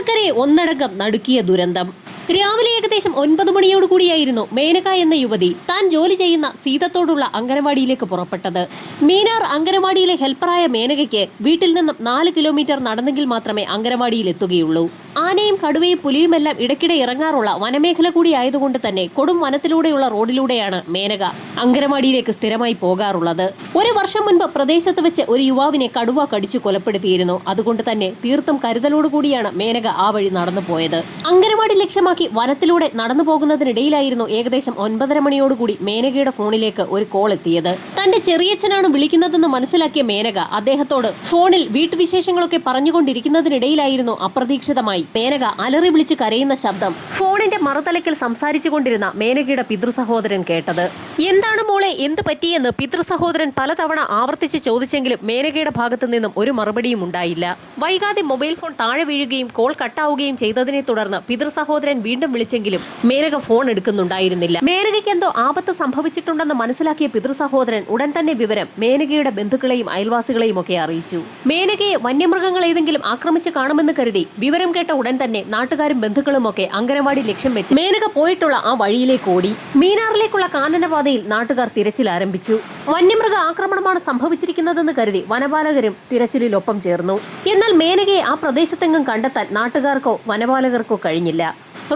നാട്ടുകാർക്കരെ ഒന്നടങ്കം നടുക്കിയ ദുരന്തം. രാവിലെ ഏകദേശം 9 മണിയോടുകൂടിയായിരുന്നു മേനക എന്ന യുവതി താൻ ജോലി ചെയ്യുന്ന സീതത്തോടുള്ള അംഗനവാടിയിലേക്ക് പുറപ്പെട്ടത്. മീനാർ അംഗനവാടിയിലെ ഹെൽപ്പറായ മേനകയ്ക്ക് വീട്ടിൽ നിന്നും 4 കിലോമീറ്റർ നടന്നെങ്കിൽ മാത്രമേ അംഗനവാടിയിൽ എത്തുകയുള്ളൂ. ആനയും കടുവയും പുലിയുമെല്ലാം ഇടയ്ക്കിടെ ഇറങ്ങാറുള്ള വനമേഖല കൂടി ആയതുകൊണ്ട് തന്നെ കൊടും വനത്തിലൂടെയുള്ള റോഡിലൂടെയാണ് മേനക അംഗനവാടിയിലേക്ക് സ്ഥിരമായി പോകാറുള്ളത്. 1 വർഷം മുൻപ് പ്രദേശത്ത് വെച്ച് ഒരു യുവാവിനെ കടുവ കടിച്ചു കൊലപ്പെടുത്തിയിരുന്നു. അതുകൊണ്ട് തന്നെ തീർത്തും കരുതലോടുകൂടിയാണ് മേനക ആ വഴി നടന്നു പോയത്. അംഗനവാടി ലക്ഷ്യമാക്കി വനത്തിലൂടെ നടന്നു പോകുന്നതിനിടയിലായിരുന്നു ഏകദേശം 9:30 മണിയോടുകൂടി മേനകയുടെ ഫോണിലേക്ക് ഒരു കോൾ എത്തിയത്. തന്റെ ചെറിയച്ഛനാണ് വിളിക്കുന്നതെന്ന് മനസ്സിലാക്കിയ മേനക അദ്ദേഹത്തോട് ഫോണിൽ വീട്ടുവിശേഷങ്ങളൊക്കെ പറഞ്ഞുകൊണ്ടിരിക്കുന്നതിനിടയിലായിരുന്നു അപ്രതീക്ഷിതമായി മേനക അലറി വിളിച്ച് കരയുന്ന ശബ്ദം ഫോണിന്റെ മറുതലയ്ക്കൽ സംസാരിച്ചു കൊണ്ടിരുന്ന മേനകയുടെ പിതൃസഹോദരൻ കേട്ടത്. എന്താണ് മോളെ, എന്ത് പറ്റിയെന്ന് പിതൃസഹോദരൻ പലതവണ ആവർത്തിച്ച് ചോദിച്ചെങ്കിലും മേനകയുടെ ഭാഗത്തു നിന്നും ഒരു മറുപടിയും ഉണ്ടായില്ല. വൈകാതെ മൊബൈൽ ഫോൺ താഴെ വീഴുകയും കോൾ കട്ടാവുകയും ചെയ്തതിനെ തുടർന്ന് പിതൃസഹോദരൻ വീണ്ടും വിളിച്ചെങ്കിലും മേനക ഫോൺ എടുക്കുന്നുണ്ടായിരുന്നില്ല. മേനകയ്ക്ക് എന്തോ ആപത്ത് സംഭവിച്ചിട്ടുണ്ടെന്ന് മനസ്സിലാക്കിയ പിതൃസഹോദരൻ ഉടൻ തന്നെ വിവരം മേനകയുടെ ബന്ധുക്കളെയും അയൽവാസികളെയും ഒക്കെ അറിയിച്ചു. മേനകയെ വന്യമൃഗങ്ങൾ ഏതെങ്കിലും ആക്രമിച്ച് കാണുമെന്ന് കരുതി വിവരം കേട്ട ഉടൻ തന്നെ നാട്ടുകാരും ബന്ധുക്കളും ഒക്കെ അംഗനവാടി ലക്ഷ്യം വെച്ച് മേനക പോയിട്ടുള്ള ആ വഴിയിലേക്ക് ഓടി. മീനാറിലേക്കുള്ള കാനനപാതയിൽ നാട്ടുകാർ തിരച്ചിൽ ആരംഭിച്ചു. വന്യമൃഗ ആക്രമണമാണ് സംഭവിച്ചിരിക്കുന്നതെന്ന് കരുതി വനപാലകരും തിരച്ചിലിലൊപ്പം ചേർന്നു. എന്നാൽ മേനകയെ ആ പ്രദേശത്തെങ്ങും കണ്ടെത്താൻ നാട്ടുകാർക്കോ വനപാലകർക്കോ കഴിഞ്ഞില്ല.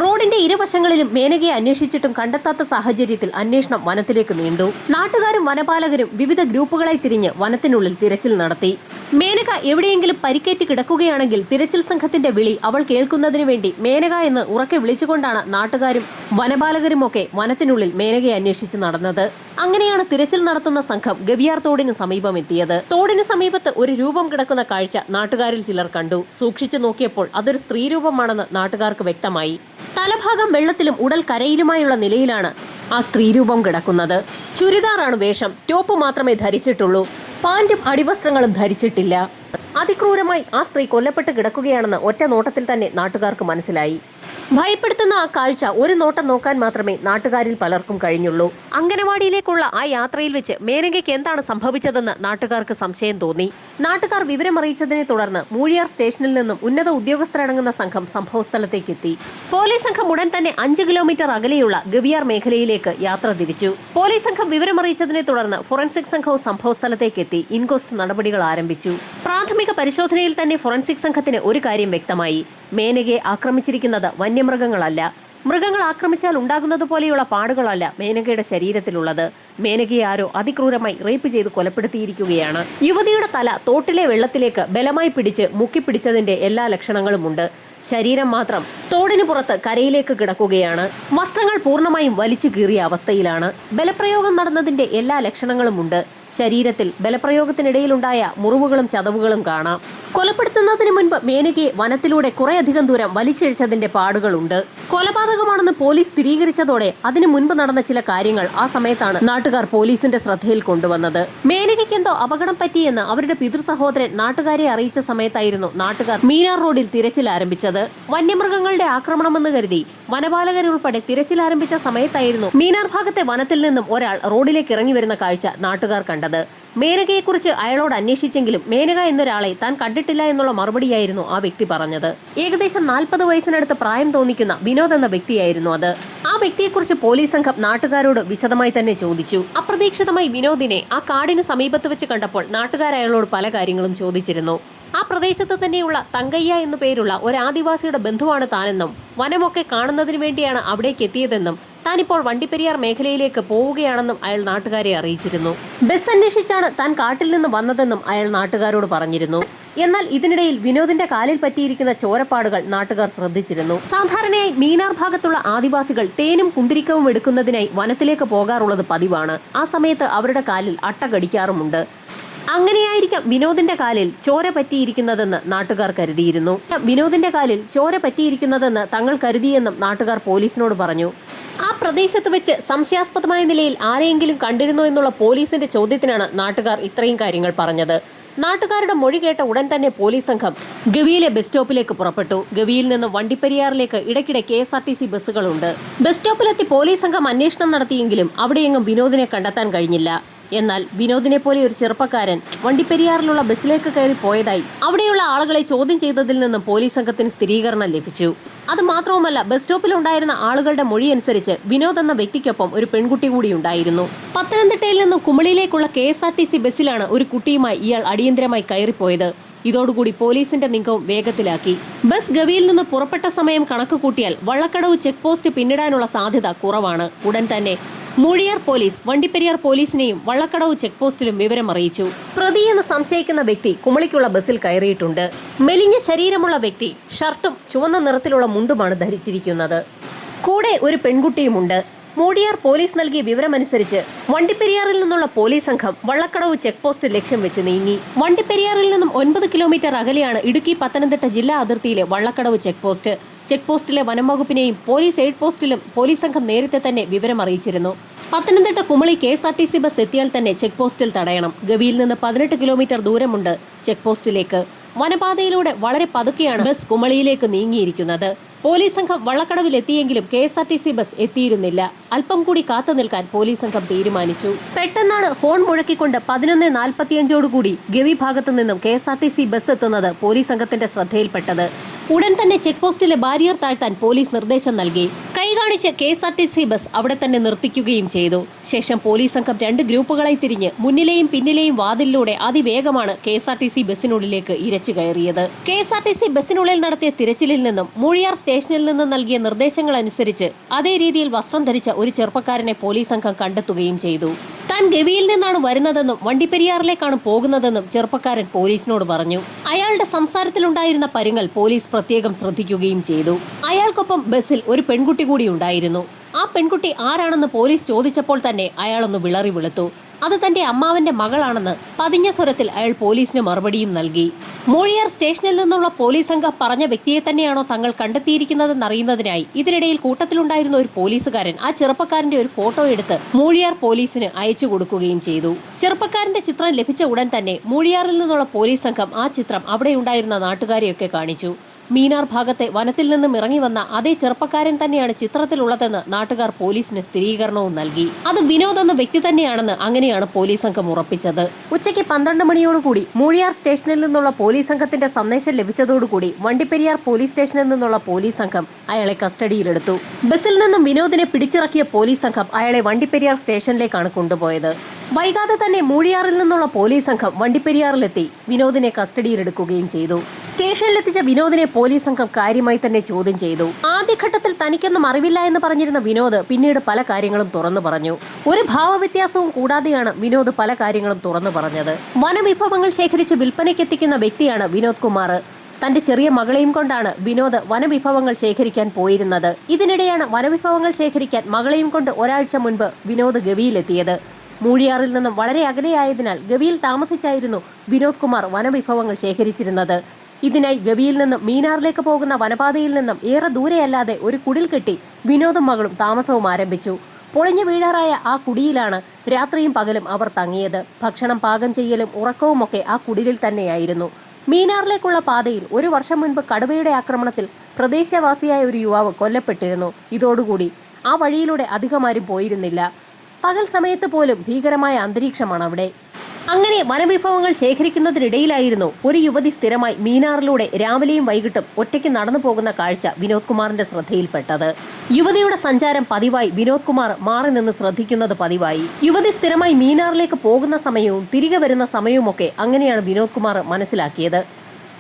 റോഡിന്റെ ഇരുവശങ്ങളിലും മേനകയെ അന്വേഷിച്ചിട്ടും കണ്ടെത്താത്ത സാഹചര്യത്തിൽ അന്വേഷണം വനത്തിലേക്ക് നീണ്ടു. നാട്ടുകാരും വനപാലകരും വിവിധ ഗ്രൂപ്പുകളായി തിരിഞ്ഞ് വനത്തിനുള്ളിൽ തിരച്ചിൽ നടത്തി. മേനക എവിടെയെങ്കിലും പരിക്കേറ്റ് കിടക്കുകയാണെങ്കിൽ തിരച്ചിൽ സംഘത്തിന്റെ വിളി അവൾ കേൾക്കുന്നതിനു വേണ്ടി മേനക എന്ന് ഉറക്കെ വിളിച്ചുകൊണ്ടാണ് നാട്ടുകാരും വനപാലകരുമൊക്കെ വനത്തിനുള്ളിൽ മേനകയെ അന്വേഷിച്ച് നടന്നത്. അങ്ങനെയാണ് തിരച്ചിൽ നടത്തുന്ന സംഘം ഗവിയാർ തോടിന് സമീപം എത്തിയത്. തോടിന് സമീപത്ത് ഒരു രൂപം കിടക്കുന്ന കാഴ്ച നാട്ടുകാരിൽ ചിലർ കണ്ടു. സൂക്ഷിച്ചു നോക്കിയപ്പോൾ അതൊരു സ്ത്രീരൂപമാണെന്ന് നാട്ടുകാർക്ക് വ്യക്തമായി. തലഭാഗം വെള്ളത്തിലും ഉടൽ കരയിലുമായുള്ള നിലയിലാണ് ആ സ്ത്രീരൂപം കിടക്കുന്നത്. ചുരിദാറാണ് വേഷം, ടോപ്പ് മാത്രമേ ധരിച്ചിട്ടുള്ളൂ. പാന്റും അടിവസ്ത്രങ്ങളും ധരിച്ചിട്ടില്ല. അതിക്രൂരമായി ആ സ്ത്രീ കൊല്ലപ്പെട്ട് കിടക്കുകയാണെന്ന് ഒറ്റ നോട്ടത്തിൽ തന്നെ നാട്ടുകാർക്ക് മനസ്സിലായി. ഭയപ്പെടുത്തുന്ന ആ കാഴ്ച ഒരു നോട്ടം നോക്കാൻ മാത്രമേ നാട്ടുകാരിൽ പലർക്കും കഴിഞ്ഞുള്ളൂ. അംഗനവാടിയിലേക്കുള്ള ആ യാത്രയിൽ വെച്ച് മേനകയ്ക്ക് എന്താണ് സംഭവിച്ചതെന്ന് നാട്ടുകാർക്ക് സംശയം തോന്നി. നാട്ടുകാർ വിവരമറിയിച്ചതിനെ തുടർന്ന് മൂഴിയാർ സ്റ്റേഷനിൽ നിന്നും ഉന്നത ഉദ്യോഗസ്ഥരടങ്ങുന്ന സംഘം സംഭവസ്ഥലത്തേക്ക് എത്തി. പോലീസ് സംഘം ഉടൻ തന്നെ 5 കിലോമീറ്റർ അകലെയുള്ള ഗവിയാർ മേഖലയിലേക്ക് യാത്ര തിരിച്ചു. പോലീസ് സംഘം വിവരമറിയിച്ചതിനെ തുടർന്ന് ഫോറൻസിക് സംഘവും സംഭവസ്ഥലത്തേക്ക് എത്തി ഇൻക്വസ്റ്റ് നടപടികൾ ആരംഭിച്ചു. പ്രാഥമിക പരിശോധനയിൽ തന്നെ ഫോറൻസിക് സംഘത്തിന് ഒരു കാര്യം വ്യക്തമായി. മേനകയെ ആക്രമിച്ചിരിക്കുന്നത് വന്യമൃഗങ്ങളല്ല. മൃഗങ്ങൾ ആക്രമിച്ചാൽ ഉണ്ടാകുന്നത് പോലെയുള്ള പാടുകളല്ല മേനകയുടെ ശരീരത്തിലുള്ളത്. മേനകയെ ആരോ അതിക്രൂരമായി റേപ്പ് ചെയ്ത് കൊലപ്പെടുത്തിയിരിക്കുകയാണ്. യുവതിയുടെ തല തോട്ടിലെ വെള്ളത്തിലേക്ക് ബലമായി പിടിച്ച് മുക്കിപ്പിടിച്ചതിന്റെ എല്ലാ ലക്ഷണങ്ങളുമുണ്ട്. ശരീരം മാത്രം തോടിന് പുറത്ത് കരയിലേക്ക് കിടക്കുകയാണ്. വസ്ത്രങ്ങൾ പൂർണ്ണമായും വലിച്ചു കീറിയ അവസ്ഥയിലാണ്. ബലപ്രയോഗം നടന്നതിന്റെ എല്ലാ ലക്ഷണങ്ങളുമുണ്ട്. ശരീരത്തിൽ ബലപ്രയോഗത്തിനിടയിലുണ്ടായ മുറിവുകളും ചതവുകളും കാണാം. കൊലപ്പെടുത്തുന്നതിന് മുൻപ് മേനകയെ വനത്തിലൂടെ കുറേയധികം ദൂരം വലിച്ചിഴച്ചതിന്റെ പാടുകളുണ്ട്. കൊലപാതകമാണെന്ന് പോലീസ് സ്ഥിരീകരിച്ചതോടെ അതിനു മുൻപ് നടന്ന ചില കാര്യങ്ങൾ ആ സമയത്താണ് നാട്ടുകാർ പോലീസിന്റെ ശ്രദ്ധയിൽ കൊണ്ടുവന്നത്. മേനകയ്ക്ക് എന്തോ അപകടം പറ്റിയെന്ന് അവരുടെ പിതൃസഹോദരൻ നാട്ടുകാരെ അറിയിച്ച സമയത്തായിരുന്നു നാട്ടുകാർ മീനാർ റോഡിൽ തിരച്ചിൽ ആരംഭിച്ചത്. വന്യമൃഗങ്ങളുടെ ആക്രമണമെന്ന് കരുതി വനപാലകരുൾപ്പെടെ തിരച്ചിൽ ആരംഭിച്ച സമയത്തായിരുന്നു മീനാർ ഭാഗത്തെ വനത്തിൽ നിന്നും ഒരാൾ റോഡിലേക്ക് ഇറങ്ങി വരുന്ന കാഴ്ച നാട്ടുകാർ കണ്ടത്. മേനകയെക്കുറിച്ച് അയാളോട് അന്വേഷിച്ചെങ്കിലും മേനക എന്നൊരാളെ താൻ കണ്ടിട്ടില്ല എന്നുള്ള മറുപടിയായിരുന്നു ആ വ്യക്തി പറഞ്ഞത്. ഏകദേശം 40 വയസ്സിനടുത്ത് പ്രായം തോന്നിക്കുന്ന വിനോദ് എന്ന വ്യക്തിയായിരുന്നു അത്. ആ വ്യക്തിയെക്കുറിച്ച് പോലീസ് സംഘം നാട്ടുകാരോട് വിശദമായി തന്നെ ചോദിച്ചു. അപ്രതീക്ഷിതമായി വിനോദിനെ ആ കാടിന് സമീപത്ത് വെച്ച് കണ്ടപ്പോൾ നാട്ടുകാർ അയാളോട് പല കാര്യങ്ങളും ചോദിച്ചിരുന്നു. ആ പ്രദേശത്ത് തന്നെയുള്ള തങ്കയ്യ എന്നു പേരുള്ള ഒരു ആദിവാസിയുടെ ബന്ധുവാണ് താനെന്നും വനമൊക്കെ കാണുന്നതിന് വേണ്ടിയാണ് അവിടേക്ക് എത്തിയതെന്നും താനിപ്പോൾ വണ്ടിപ്പെരിയാർ മേഖലയിലേക്ക് പോവുകയാണെന്നും അയാൾ നാട്ടുകാരെ അറിയിച്ചിരുന്നു. ബസ് അന്വേഷിച്ചാണ് താൻ കാട്ടിൽ നിന്ന് വന്നതെന്നും അയാൾ നാട്ടുകാരോട് പറഞ്ഞിരുന്നു. എന്നാൽ ഇതിനിടയിൽ വിനോദിന്റെ കാലിൽ പറ്റിയിരിക്കുന്ന ചോരപ്പാടുകൾ നാട്ടുകാർ ശ്രദ്ധിച്ചിരുന്നു. സാധാരണയായി മീനാർ ഭാഗത്തുള്ള ആദിവാസികൾ തേനും കുന്തിരിക്കവും എടുക്കുന്നതിനായി വനത്തിലേക്ക് പോകാറുള്ളത് പതിവാണ്. ആ സമയത്ത് അവരുടെ കാലിൽ അട്ട കടിക്കാറുമുണ്ട്. അങ്ങനെയായിരിക്കാം വിനോദിന്റെ കാലിൽ ചോര പറ്റിയിരിക്കുന്നതെന്ന് നാട്ടുകാർ കരുതിയിരുന്നു. വിനോദിന്റെ കാലിൽ ചോര പറ്റിയിരിക്കുന്നതെന്ന് തങ്ങൾ കരുതിയെന്നും നാട്ടുകാർ പോലീസിനോട് പറഞ്ഞു. ആ പ്രദേശത്ത് വെച്ച് സംശയാസ്പദമായ നിലയിൽ ആരെയെങ്കിലും കണ്ടിരുന്നോ എന്നുള്ള പോലീസിന്റെ ചോദ്യത്തിനാണ് നാട്ടുകാർ ഇത്രയും കാര്യങ്ങൾ പറഞ്ഞത്. നാട്ടുകാരുടെ മൊഴി കേട്ട ഉടൻ തന്നെ പോലീസ് സംഘം ഗവിയിലെ ബസ് സ്റ്റോപ്പിലേക്ക് പുറപ്പെട്ടു. ഗവിയിൽ നിന്ന് വണ്ടിപ്പെരിയാറിലേക്ക് ഇടയ്ക്കിടെ KSRTC ബസ്സുകളുണ്ട്. ബസ് സ്റ്റോപ്പിലെത്തി പോലീസ് സംഘം അന്വേഷണം നടത്തിയെങ്കിലും അവിടെയെങ്ങും വിനോദിനെ കണ്ടെത്താൻ കഴിഞ്ഞില്ല. എന്നാൽ വിനോദിനെ പോലെ ഒരു ചെറുപ്പക്കാരൻ വണ്ടിപ്പെരിയാറിലുള്ള ബസ്സിലേക്ക് കയറി പോയതായി അവിടെയുള്ള ആളുകളെ ചോദ്യം ചെയ്തതിൽ നിന്നും പോലീസ് സംഘത്തിന് സ്ഥിരീകരണം ലഭിച്ചു. അത് മാത്രവുമല്ല, ബസ് സ്റ്റോപ്പിലുണ്ടായിരുന്ന ആളുകളുടെ മൊഴി അനുസരിച്ച് വിനോദ് എന്ന വ്യക്തിക്കൊപ്പം ഒരു പെൺകുട്ടി കൂടി ഉണ്ടായിരുന്നു. പത്തനംതിട്ടയിൽ നിന്നും കുമളിയിലേക്കുള്ള KSRTC ബസ്സിലാണ് ഒരു കുട്ടിയുമായി ഇയാൾ അടിയന്തരമായി കയറിപ്പോയത്. ഇതോടുകൂടി പോലീസിന്റെ നീക്കവും വേഗത്തിലാക്കി. ബസ് ഗവിയിൽ നിന്ന് പുറപ്പെട്ട സമയം കണക്ക് കൂട്ടിയാൽ വള്ളക്കടവ് ചെക്ക് പോസ്റ്റ് പിന്നിടാനുള്ള സാധ്യത കുറവാണ്. ഉടൻ തന്നെ മൂഴിയാർ പോലീസ് വണ്ടിപ്പെരിയാർ പോലീസിനെയും വള്ളക്കടവ് ചെക്ക് പോസ്റ്റിലും വിവരം അറിയിച്ചു. പ്രതിയെന്ന് സംശയിക്കുന്ന വ്യക്തി കുമളിക്കുള്ള ബസ്സിൽ കയറിയിട്ടുണ്ട്. മെലിഞ്ഞ ശരീരമുള്ള വ്യക്തി ഷർട്ടും ചുവന്ന നിറത്തിലുള്ള മുണ്ടുമാണ് ധരിച്ചിരിക്കുന്നത്. കൂടെ ഒരു പെൺകുട്ടിയുമുണ്ട്. മൂഴിയാർ പോലീസ് നൽകിയ വിവരമനുസരിച്ച് വണ്ടിപ്പെരിയാറിൽ നിന്നുള്ള പോലീസ് സംഘം വള്ളക്കടവ് ചെക്ക് പോസ്റ്റ് ലക്ഷ്യം വെച്ച് നീങ്ങി. വണ്ടിപ്പെരിയാറിൽ നിന്നും 9 കിലോമീറ്റർ അകലെയാണ് ഇടുക്കി പത്തനംതിട്ട ജില്ലാ അതിർത്തിയിലെ വള്ളക്കടവ് ചെക്ക് പോസ്റ്റ്. ചെക്ക് പോസ്റ്റിലെ വനം വകുപ്പിനെയും പോലീസ് എയ്ഡ് പോസ്റ്റിലും പോലീസ് സംഘം നേരത്തെ തന്നെ വിവരം അറിയിച്ചിരുന്നു. പത്തനംതിട്ട കുമളി KSRTC ബസ് എത്തിയാൽ തന്നെ ചെക്ക് പോസ്റ്റിൽ തടയണം. ഗവിയിൽ നിന്ന് 18 കിലോമീറ്റർ ദൂരമുണ്ട് ചെക്ക് പോസ്റ്റിലേക്ക്. വനപാതയിലൂടെ വളരെ പതുക്കെയാണ് ബസ് കുമളിയിലേക്ക് നീങ്ങിയിരിക്കുന്നത്. പോലീസ് സംഘം വള്ളക്കടവിൽ എത്തിയെങ്കിലും KSRTC ബസ് എത്തിയിരുന്നില്ല. അല്പം കൂടി കാത്തു നിൽക്കാൻ പോലീസ് സംഘം തീരുമാനിച്ചു. പെട്ടെന്നാണ് ഹോൺ മുഴക്കിക്കൊണ്ട് 11:45 ഗവി ഭാഗത്തു നിന്നും KSRTC ബസ് എത്തുന്നത് പോലീസ് സംഘത്തിന്റെ ശ്രദ്ധയിൽപ്പെട്ടത്. ഉടൻ തന്നെ ചെക്ക് പോസ്റ്റിലെ ബാരിയർ താഴ്ത്താൻ പോലീസ് നിർദ്ദേശം നൽകി. കൈ കാണിച്ച് KSRTC ബസ് അവിടെ തന്നെ നിർത്തിക്കുകയും ചെയ്തു. ശേഷം പോലീസ് സംഘം 2 ഗ്രൂപ്പുകളായി തിരിഞ്ഞ് മുന്നിലെയും പിന്നിലെയും വാതിലിലൂടെ അതിവേഗമാണ് KSRTC ബസ്സിനുള്ളിലേക്ക് ഇരച്ചു കയറിയത്. KSRTC ബസ്സിനുള്ളിൽ നടത്തിയ തിരച്ചിലിൽ നിന്നും മൂഴിയാർ സ്റ്റേഷനിൽ നിന്ന് നൽകിയ നിർദ്ദേശങ്ങൾ അനുസരിച്ച് അതേ രീതിയിൽ വസ്ത്രം ധരിച്ച ഒരു ചെറുപ്പക്കാരനെ പോലീസ് സംഘം കണ്ടെത്തുകയും ചെയ്തു. താൻ ഗവിയിൽ നിന്നാണ് വരുന്നതെന്നും വണ്ടിപ്പെരിയാറിലേക്കാണ് പോകുന്നതെന്നും ചെറുപ്പക്കാരൻ പോലീസിനോട് പറഞ്ഞു. അയാളുടെ സംസാരത്തിലുണ്ടായിരുന്ന പരുങ്ങൽ പോലീസ് പ്രത്യേകം ശ്രദ്ധിക്കുകയും ചെയ്തു. അയാൾക്കൊപ്പം ബസ്സിൽ ഒരു പെൺകുട്ടി കൂടി ഉണ്ടായിരുന്നു. ആ പെൺകുട്ടി ആരാണെന്ന് പോലീസ് ചോദിച്ചപ്പോൾ തന്നെ അയാളൊന്ന് വിളറി വെളുത്തു. അത് തന്റെ അമ്മാവന്റെ മകളാണെന്ന് പതിഞ്ഞ സ്വരത്തിൽ അയാൾ പോലീസിന് മറുപടിയും നൽകി. മൂഴിയാർ സ്റ്റേഷനിൽ നിന്നുള്ള പോലീസ് സംഘം പറഞ്ഞ വ്യക്തിയെ തന്നെയാണോ തങ്ങൾ കണ്ടെത്തിയിരിക്കുന്നതെന്നറിയുന്നതിനായി ഇതിനിടയിൽ കൂട്ടത്തിലുണ്ടായിരുന്ന ഒരു പോലീസുകാരൻ ആ ചെറുപ്പക്കാരന്റെ ഒരു ഫോട്ടോ എടുത്ത് മൂഴിയാർ പോലീസിന് അയച്ചു കൊടുക്കുകയും ചെയ്തു. ചെറുപ്പക്കാരന്റെ ചിത്രം ലഭിച്ച ഉടൻ തന്നെ മൂഴിയാറിൽ നിന്നുള്ള പോലീസ് സംഘം ആ ചിത്രം അവിടെയുണ്ടായിരുന്ന നാട്ടുകാരെയൊക്കെ കാണിച്ചു. മീനാർ ഭാഗത്തെ വനത്തിൽ നിന്നും ഇറങ്ങി വന്ന അതേ ചെറുപ്പക്കാരൻ തന്നെയാണ് ചിത്രത്തിലുള്ളതെന്ന് നാട്ടുകാർ പോലീസിന് സ്ഥിരീകരണവും നൽകി. അത് വിനോദ് എന്ന വ്യക്തി തന്നെയാണെന്ന് അങ്ങനെയാണ് പോലീസ് സംഘം ഉറപ്പിച്ചത്. ഉച്ചയ്ക്ക് 12 മണിയോടുകൂടി മൂഴിയാർ സ്റ്റേഷനിൽ നിന്നുള്ള പോലീസ് സംഘത്തിന്റെ സന്ദേശം ലഭിച്ചതോടുകൂടി വണ്ടിപ്പെരിയാർ പോലീസ് സ്റ്റേഷനിൽ നിന്നുള്ള പോലീസ് സംഘം അയാളെ കസ്റ്റഡിയിലെടുത്തു. ബസ്സിൽ നിന്നും വിനോദിനെ പിടിച്ചിറക്കിയ പോലീസ് സംഘം അയാളെ വണ്ടിപ്പെരിയാർ സ്റ്റേഷനിലേക്കാണ് കൊണ്ടുപോയത്. വൈകാതെ തന്നെ മൂഴിയാറിൽ നിന്നുള്ള പോലീസ് സംഘം വണ്ടിപ്പെരിയാറിലെത്തി വിനോദിനെ കസ്റ്റഡിയിലെടുക്കുകയും ചെയ്തു. സ്റ്റേഷനിലെത്തിച്ച വിനോദിനെ പോലീസ് സംഘം കാര്യമായി തന്നെ ചോദ്യം ചെയ്തു. ആദ്യഘട്ടത്തിൽ തനിക്കൊന്നും അറിവില്ല എന്ന് പറഞ്ഞിരുന്ന വിനോദ് പിന്നീട് പല കാര്യങ്ങളും തുറന്നു പറഞ്ഞു. ഒരു ഭാവവ്യത്യാസവും കൂടാതെയാണ് വിനോദ് പല കാര്യങ്ങളും തുറന്നു പറഞ്ഞത്. വനവിഭവങ്ങൾ ശേഖരിച്ച് വിൽപ്പനയ്ക്കെത്തിക്കുന്ന വ്യക്തിയാണ് വിനോദ് കുമാർ. തന്റെ ചെറിയ മകളെയും കൊണ്ടാണ് വിനോദ് വനവിഭവങ്ങൾ ശേഖരിക്കാൻ പോയിരുന്നത്. ഇതിനിടെയാണ് വനവിഭവങ്ങൾ ശേഖരിക്കാൻ മകളെയും കൊണ്ട് ഒരാഴ്ച മുൻപ് വിനോദ് ഗവിയിലെത്തിയത്. മൂഴിയാറിൽ നിന്നും വളരെ അകലെയായതിനാൽ ഗവിയിൽ താമസിച്ചായിരുന്നു വിനോദ് കുമാർ വനവിഭവങ്ങൾ ശേഖരിച്ചിരുന്നത്. ഇതിനായി ഗവിയിൽ നിന്നും മീനാറിലേക്ക് പോകുന്ന വനപാതയിൽ നിന്നും ഏറെ ദൂരെയല്ലാതെ ഒരു കുടിൽ കെട്ടി വിനോദും മകളും താമസവും ആരംഭിച്ചു. പൊളിഞ്ഞു വീഴാറായ ആ കുടിയിലാണ് രാത്രിയും പകലും അവർ തങ്ങിയത്. ഭക്ഷണം പാകം ചെയ്യലും ഉറക്കവുമൊക്കെ ആ കുടിലിൽ തന്നെയായിരുന്നു. മീനാറിലേക്കുള്ള പാതയിൽ 1 വർഷം മുൻപ് കടുവയുടെ ആക്രമണത്തിൽ പ്രദേശവാസിയായ ഒരു യുവാവ് കൊല്ലപ്പെട്ടിരുന്നു. ഇതോടുകൂടി ആ വഴിയിലൂടെ അധികമാരും പോയിരുന്നില്ല. പകൽ സമയത്ത് പോലും ഭീകരമായ അന്തരീക്ഷമാണ് അവിടെ. അങ്ങനെ വനവിഭവങ്ങൾ ശേഖരിക്കുന്നതിനിടയിലായിരുന്നു ഒരു യുവതി സ്ഥിരമായി മീനാറിലൂടെ രാവിലെയും വൈകിട്ടും ഒറ്റയ്ക്ക് നടന്നു പോകുന്ന കാഴ്ച വിനോദ് കുമാറിന്റെ ശ്രദ്ധയിൽപ്പെട്ടത്. യുവതിയുടെ സഞ്ചാരം പതിവായി വിനോദ് കുമാർ മാറി നിന്ന് ശ്രദ്ധിക്കുന്നത് പതിവായി. യുവതി സ്ഥിരമായി മീനാറിലേക്ക് പോകുന്ന സമയവും തിരികെ വരുന്ന സമയവുമൊക്കെ അങ്ങനെയാണ് വിനോദ് കുമാർ മനസ്സിലാക്കിയത്.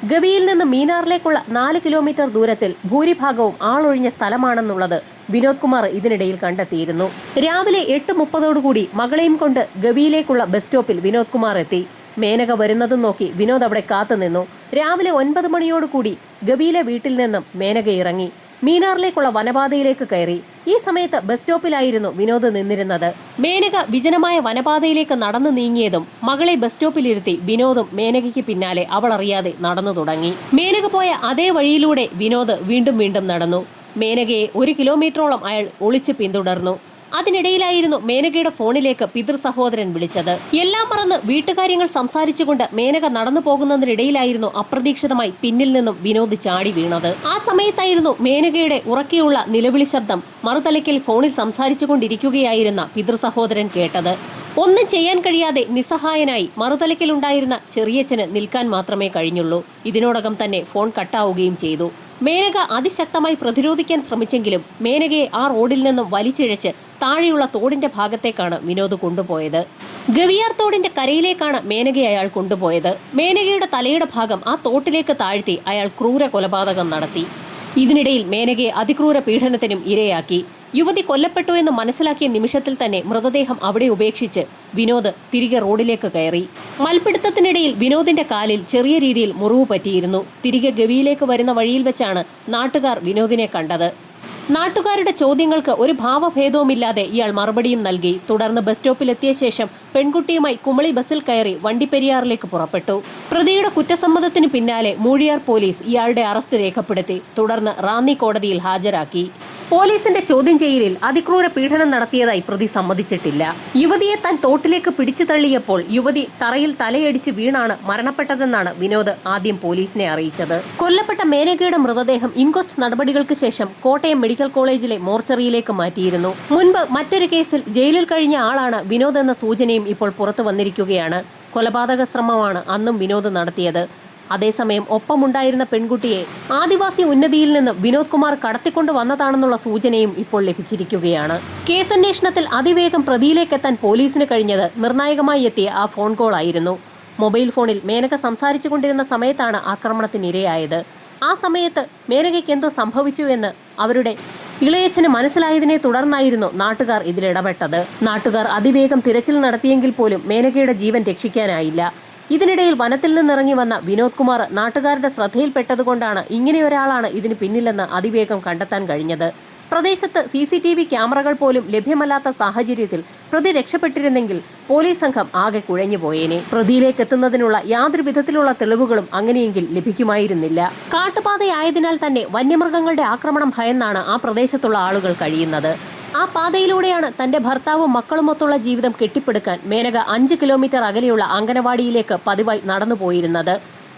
ഗവിയിൽ നിന്ന് മീനാറിലേക്കുള്ള 4 കിലോമീറ്റർ ദൂരത്തിൽ ഭൂരിഭാഗവും ആളൊഴിഞ്ഞ സ്ഥലമാണെന്നുള്ളത് വിനോദ് കുമാർ ഇതിനിടയിൽ കണ്ടെത്തിയിരുന്നു. രാവിലെ 8:30 മകളെയും കൊണ്ട് ഗവിയിലേക്കുള്ള ബസ് സ്റ്റോപ്പിൽ വിനോദ് കുമാർ എത്തി. മേനക വരുന്നതും നോക്കി വിനോദ് അവിടെ കാത്തുനിന്നു. രാവിലെ 9 മണിയോടുകൂടി ഗവിയിലെ വീട്ടിൽ നിന്നും മേനക ഇറങ്ങി മീനാറിലേക്കുള്ള വനപാതയിലേക്ക് കയറി. ഈ സമയത്ത് ബസ് സ്റ്റോപ്പിലായിരുന്നു വിനോദ് നിന്നിരുന്നത്. മേനക വിജനമായ വനപാതയിലേക്ക് നടന്നു നീങ്ങിയതും മകളെ ബസ് സ്റ്റോപ്പിലിരുത്തി വിനോദും മേനകയ്ക്ക് പിന്നാലെ അവൾ അറിയാതെ നടന്നു തുടങ്ങി. മേനക പോയ അതേ വഴിയിലൂടെ വിനോദ് വീണ്ടും വീണ്ടും നടന്നു. മേനകയെ 1 കിലോമീറ്ററോളം അയാൾ ഒളിച്ച് പിന്തുടർന്നു. അതിനിടയിലായിരുന്നു മേനകയുടെ ഫോണിലേക്ക് പിതൃ സഹോദരൻ വിളിച്ചത്. എല്ലാം മറന്ന് വീട്ടുകാര്യങ്ങൾ സംസാരിച്ചുകൊണ്ട് മേനക നടന്നു പോകുന്നതിനിടയിലായിരുന്നു അപ്രതീക്ഷിതമായി പിന്നിൽ നിന്നും വിനോദ് ചാടി വീണത്. ആ സമയത്തായിരുന്നു മേനകയുടെ ഉറക്കെയുള്ള നിലവിളി ശബ്ദം മറുതലയ്ക്കൽ ഫോണിൽ സംസാരിച്ചുകൊണ്ടിരിക്കുകയായിരുന്ന പിതൃ സഹോദരൻ കേട്ടത്. ഒന്നും ചെയ്യാൻ കഴിയാതെ നിസ്സഹായനായി മറുതലയ്ക്കലുണ്ടായിരുന്ന ചെറിയച്ഛന് നിൽക്കാൻ മാത്രമേ കഴിഞ്ഞുള്ളൂ. ഇതിനോടകം തന്നെ ഫോൺ കട്ടാവുകയും ചെയ്തു. മേനക അതിശക്തമായി പ്രതിരോധിക്കാൻ ശ്രമിച്ചെങ്കിലും മേനകയെ ആ റോഡിൽ നിന്നും വലിച്ചിഴച്ച് താഴെയുള്ള തോടിന്റെ ഭാഗത്തേക്കാണ് വിനോദ് കൊണ്ടുപോയത്. ഗവിയാർ തോടിന്റെ കരയിലേക്കാണ് മേനകയെ അയാൾ കൊണ്ടുപോയത്. മേനകയുടെ തലയുടെ ഭാഗം ആ തോട്ടിലേക്ക് താഴ്ത്തി അയാൾ ക്രൂര കൊലപാതകം നടത്തി. ഇതിനിടയിൽ മേനകയെ അതിക്രൂര പീഡനത്തിനും ഇരയാക്കി. യുവതി കൊല്ലപ്പെട്ടു എന്ന് മനസ്സിലാക്കിയ നിമിഷത്തിൽ തന്നെ മൃതദേഹം അവിടെ ഉപേക്ഷിച്ച് വിനോദ് തിരികെ റോഡിലേക്ക് കയറി. മൽപിടുത്തത്തിനിടയിൽ വിനോദിന്റെ കാലിൽ ചെറിയ രീതിയിൽ മുറിവ് പറ്റിയിരുന്നു. തിരികെ ഗവിയിലേക്ക് വരുന്ന വഴിയിൽ വെച്ചാണ് നാട്ടുകാർ വിനോദിനെ കണ്ടത്. നാട്ടുകാരുടെ ചോദ്യങ്ങൾക്ക് ഒരു ഭാവഭേദവുമില്ലാതെ ഇയാൾ മറുപടിയും നൽകി. തുടർന്ന് ബസ് സ്റ്റോപ്പിലെത്തിയ ശേഷം പെൺകുട്ടിയുമായി കുമളി ബസ്സിൽ കയറി വണ്ടിപ്പെരിയാറിലേക്ക് പുറപ്പെട്ടു. പ്രതിയുടെ കുറ്റസമ്മതത്തിന് പിന്നാലെ മൂഴിയാർ പോലീസ് ഇയാളുടെ അറസ്റ്റ് രേഖപ്പെടുത്തി. തുടർന്ന് റാന്നി കോടതിയിൽ ഹാജരാക്കി. പോലീസിന്റെ ചോദ്യം ചെയ്യലിൽ അതിക്രൂര പീഡനം നടത്തിയതായി പ്രതി സമ്മതിച്ചിട്ടില്ല. യുവതിയെ താൻ തോട്ടിലേക്ക് പിടിച്ചു തള്ളിയപ്പോൾ യുവതി തറയിൽ തലയടിച്ച് വീണാണ് മരണപ്പെട്ടതെന്നാണ് വിനോദ് ആദ്യം പോലീസിനെ അറിയിച്ചത്. കൊല്ലപ്പെട്ട മേനകയുടെ മൃതദേഹം ഇൻക്വസ്റ്റ് നടപടികൾക്ക് ശേഷം കോട്ടയം മെഡിക്കൽ കോളേജിലെ മോർച്ചറിയിലേക്ക് മാറ്റിയിരുന്നു. മുൻപ് മറ്റൊരു കേസിൽ ജയിലിൽ കഴിഞ്ഞ ആളാണ് വിനോദ് എന്ന സൂചനയും ഇപ്പോൾ പുറത്തു വന്നിരിക്കുകയാണ്. കൊലപാതക ശ്രമമാണ് അന്നും വിനോദ് നടത്തിയത്. അതേസമയം ഒപ്പമുണ്ടായിരുന്ന പെൺകുട്ടിയെ ആദിവാസി ഉന്നതിയിൽ നിന്ന് വിനോദ് കുമാർ കടത്തിക്കൊണ്ടു വന്നതാണെന്നുള്ള സൂചനയും ഇപ്പോൾ ലഭിച്ചിരിക്കുകയാണ്. കേസന്വേഷണത്തിൽ അതിവേഗം പ്രതിയിലേക്കെത്താൻ പോലീസിന് കഴിഞ്ഞത് നിർണായകമായി എത്തിയ ആ ഫോൺ കോൾ ആയിരുന്നു. മൊബൈൽ ഫോണിൽ മേനക സംസാരിച്ചു കൊണ്ടിരുന്ന സമയത്താണ് ആക്രമണത്തിനിരയായത്. ആ സമയത്ത് മേനകയ്ക്ക് എന്തോ സംഭവിച്ചുവെന്ന് അവരുടെ ഇളയച്ഛന് മനസ്സിലായതിനെ തുടർന്നായിരുന്നു നാട്ടുകാർ ഇതിലിടപെട്ടത്. നാട്ടുകാർ അതിവേഗം തിരച്ചിൽ നടത്തിയെങ്കിൽ പോലും മേനകയുടെ ജീവൻ രക്ഷിക്കാനായില്ല. ഇതിനിടയിൽ വനത്തിൽ നിന്നിറങ്ങി വന്ന വിനോദ് കുമാർ നാട്ടുകാരുടെ ശ്രദ്ധയിൽപ്പെട്ടതുകൊണ്ടാണ് ഇങ്ങനെയൊരാളാണ് ഇതിന് പിന്നിലെന്ന് അതിവേഗം കണ്ടെത്താൻ കഴിഞ്ഞത്. പ്രദേശത്ത് CCTV ക്യാമറകൾ പോലും ലഭ്യമല്ലാത്ത സാഹചര്യത്തിൽ പ്രതി രക്ഷപ്പെട്ടിരുന്നെങ്കിൽ പോലീസ് സംഘം ആകെ കുഴഞ്ഞുപോയേനെ. പ്രതിയിലേക്ക് എത്തുന്നതിനുള്ള യാതൊരു വിധത്തിലുള്ള തെളിവുകളും അങ്ങനെയെങ്കിൽ ലഭിക്കുമായിരുന്നില്ല. കാട്ടുപാതയായതിനാൽ തന്നെ വന്യമൃഗങ്ങളുടെ ആക്രമണം ഭയന്നാണ് ആ പ്രദേശത്തുള്ള ആളുകൾ കഴിയുന്നത്. ആ പാതയിലൂടെയാണ് തന്റെ ഭർത്താവും മക്കളുമൊത്തുള്ള ജീവിതം കെട്ടിപ്പടുക്കാൻ മേനക 5 കിലോമീറ്റർ അകലെയുള്ള അങ്കനവാടിയിലേക്ക് പതിവായി നടന്നുപോയിരുന്നത്.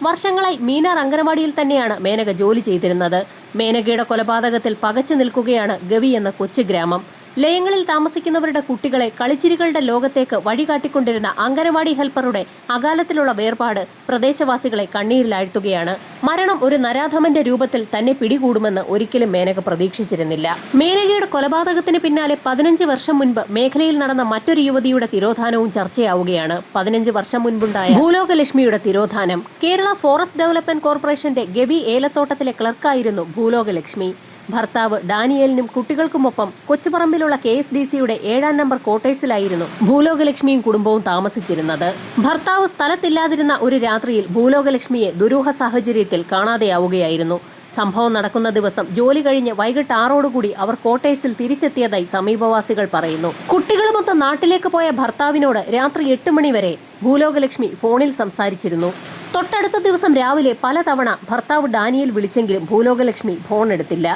വർഷങ്ങളായി മീനാർ അങ്കനവാടിയിൽ തന്നെയാണ് മേനക ജോലി ചെയ്തിരുന്നത്. മേനകയുടെ കൊലപാതകത്തിൽ പകച്ചു നിൽക്കുകയാണ് ഗവി എന്ന കൊച്ചു ഗ്രാമം. ലയങ്ങളിൽ താമസിക്കുന്നവരുടെ കുട്ടികളെ കളിച്ചിരികളുടെ ലോകത്തേക്ക് വഴികാട്ടിക്കൊണ്ടിരുന്ന അങ്കനവാടി ഹെൽപ്പറുടെ അകാലത്തിലുള്ള വേർപാട് പ്രദേശവാസികളെ കണ്ണീരിലാഴ്ത്തുകയാണ്. മരണം ഒരു നരാധമന്റെ രൂപത്തിൽ തന്നെ പിടികൂടുമെന്ന് ഒരിക്കലും മേനക പ്രതീക്ഷിച്ചിരുന്നില്ല. മേനകയുടെ കൊലപാതകത്തിന് പിന്നാലെ 15 വർഷം മുൻപ് മേഖലയിൽ നടന്ന മറ്റൊരു യുവതിയുടെ തിരോധാനവും ചർച്ചയാവുകയാണ്. 15 വർഷം മുൻപുണ്ടായ ഭൂലോകലക്ഷ്മിയുടെ തിരോധാനം. കേരള ഫോറസ്റ്റ് ഡെവലപ്മെന്റ് കോർപ്പറേഷന്റെ ഗവി ഏലത്തോട്ടത്തിലെ ക്ലർക്കായിരുന്നു ഭൂലോകലക്ഷ്മി. ഭർത്താവ് ഡാനിയേലിനും കുട്ടികൾക്കുമൊപ്പം കൊച്ചുപറമ്പിലുള്ള KSDCയുടെ 7-ാം നമ്പർ ക്വാർട്ടേഴ്സിലായിരുന്നു ഭൂലോകലക്ഷ്മിയും കുടുംബവും താമസിച്ചിരുന്നത്. ഭർത്താവ് സ്ഥലത്തില്ലാതിരുന്ന ഒരു രാത്രിയിൽ ഭൂലോകലക്ഷ്മിയെ ദുരൂഹ സാഹചര്യത്തിൽ കാണാതെയാവുകയായിരുന്നു. സംഭവം നടക്കുന്ന ദിവസം ജോലി കഴിഞ്ഞ് വൈകിട്ട് 6ഓടുകൂടി അവർ ക്വാർട്ടേഴ്സിൽ തിരിച്ചെത്തിയതായി സമീപവാസികൾ പറയുന്നു. കുട്ടികളുമൊത്ത് നാട്ടിലേക്ക് പോയ ഭർത്താവിനോട് രാത്രി 8 മണി വരെ ഭൂലോകലക്ഷ്മി ഫോണിൽ സംസാരിച്ചിരുന്നു. തൊട്ടടുത്ത ദിവസം രാവിലെ പലതവണ ഭർത്താവ് ഡാനിയേൽ വിളിച്ചെങ്കിലും ഭൂലോകലക്ഷ്മി ഫോൺ എടുത്തില്ല.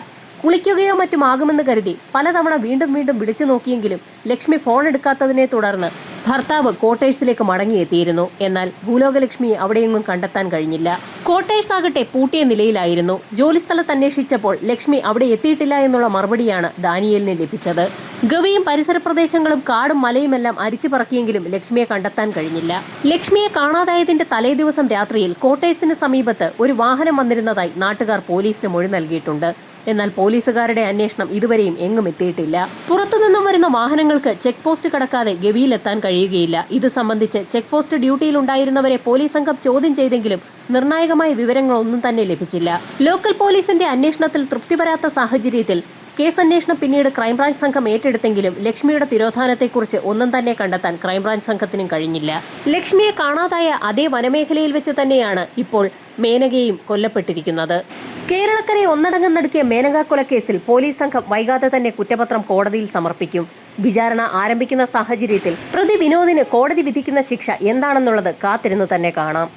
കുളിക്കുകയോ മറ്റുമാകുമെന്ന് കരുതി പലതവണ വീണ്ടും വിളിച്ചു നോക്കിയെങ്കിലും ലക്ഷ്മി ഫോൺ എടുക്കാത്തതിനെ തുടർന്ന് ഭർത്താവ് ക്വാർട്ടേഴ്സിലേക്ക് മടങ്ങിയെത്തിയിരുന്നു. എന്നാൽ ഭൂലോകലക്ഷ്മിയെ അവിടെയെങ്ങും കണ്ടെത്താൻ കഴിഞ്ഞില്ല. ക്വാർട്ടേഴ്സ് ആകട്ടെ പൂട്ടിയ നിലയിലായിരുന്നു. ജോലിസ്ഥലത്ത് അന്വേഷിച്ചപ്പോൾ ലക്ഷ്മി അവിടെ എത്തിയിട്ടില്ല എന്നുള്ള മറുപടിയാണ് ദാനിയേലിന് ലഭിച്ചത്. ഗവിയും പരിസര പ്രദേശങ്ങളും കാടും മലയുമെല്ലാം അരിച്ചു പറക്കിയെങ്കിലും ലക്ഷ്മിയെ കണ്ടെത്താൻ കഴിഞ്ഞില്ല. ലക്ഷ്മിയെ കാണാതായതിന്റെ തലേ ദിവസം രാത്രിയിൽ ക്വാർട്ടേഴ്സിന് സമീപത്ത് ഒരു വാഹനം വന്നിരുന്നതായി നാട്ടുകാർ പോലീസിന് മൊഴി നൽകിയിട്ടുണ്ട്. എന്നാൽ പോലീസുകാരുടെ അന്വേഷണം ഇതുവരെയും എങ്ങും എത്തിയിട്ടില്ല. പുറത്തുനിന്നും വരുന്ന വാഹനങ്ങൾക്ക് ചെക്ക് പോസ്റ്റ് കടക്കാതെ ഗവിയിലെത്താൻ കഴിയുകയില്ല. ഇത് സംബന്ധിച്ച് ചെക്ക് പോസ്റ്റ് ഡ്യൂട്ടിയിലുണ്ടായിരുന്നവരെ പോലീസ് സംഘം ചോദ്യം ചെയ്തെങ്കിലും നിർണായകമായ വിവരങ്ങളൊന്നും തന്നെ ലഭിച്ചില്ല. ലോക്കൽ പോലീസിന്റെ അന്വേഷണത്തിൽ തൃപ്തി വരാത്ത സാഹചര്യത്തിൽ കേസന്വേഷണം പിന്നീട് ക്രൈംബ്രാഞ്ച് സംഘം ഏറ്റെടുത്തെങ്കിലും ലക്ഷ്മിയുടെ തിരോധാനത്തെക്കുറിച്ച് ഒന്നും തന്നെ കണ്ടെത്താൻ ക്രൈംബ്രാഞ്ച് സംഘത്തിനും കഴിഞ്ഞില്ല. ലക്ഷ്മിയെ കാണാതായ അതേ വനമേഖലയിൽ വെച്ച് തന്നെയാണ് ഇപ്പോൾ മേനകയും കൊല്ലപ്പെട്ടിരിക്കുന്നത്. കേരളക്കരെ ഒന്നടങ്കം നടുക്കിയ മേനക കൊലക്കേസിൽ പോലീസ് സംഘം വൈകാതെ തന്നെ കുറ്റപത്രം കോടതിയിൽ സമർപ്പിക്കും. വിചാരണ ആരംഭിക്കുന്ന സാഹചര്യത്തിൽ പ്രതി വിനോദിന് കോടതി വിധിക്കുന്ന ശിക്ഷ എന്താണെന്നുള്ളത് കാത്തിരുന്നു തന്നെ കാണാം.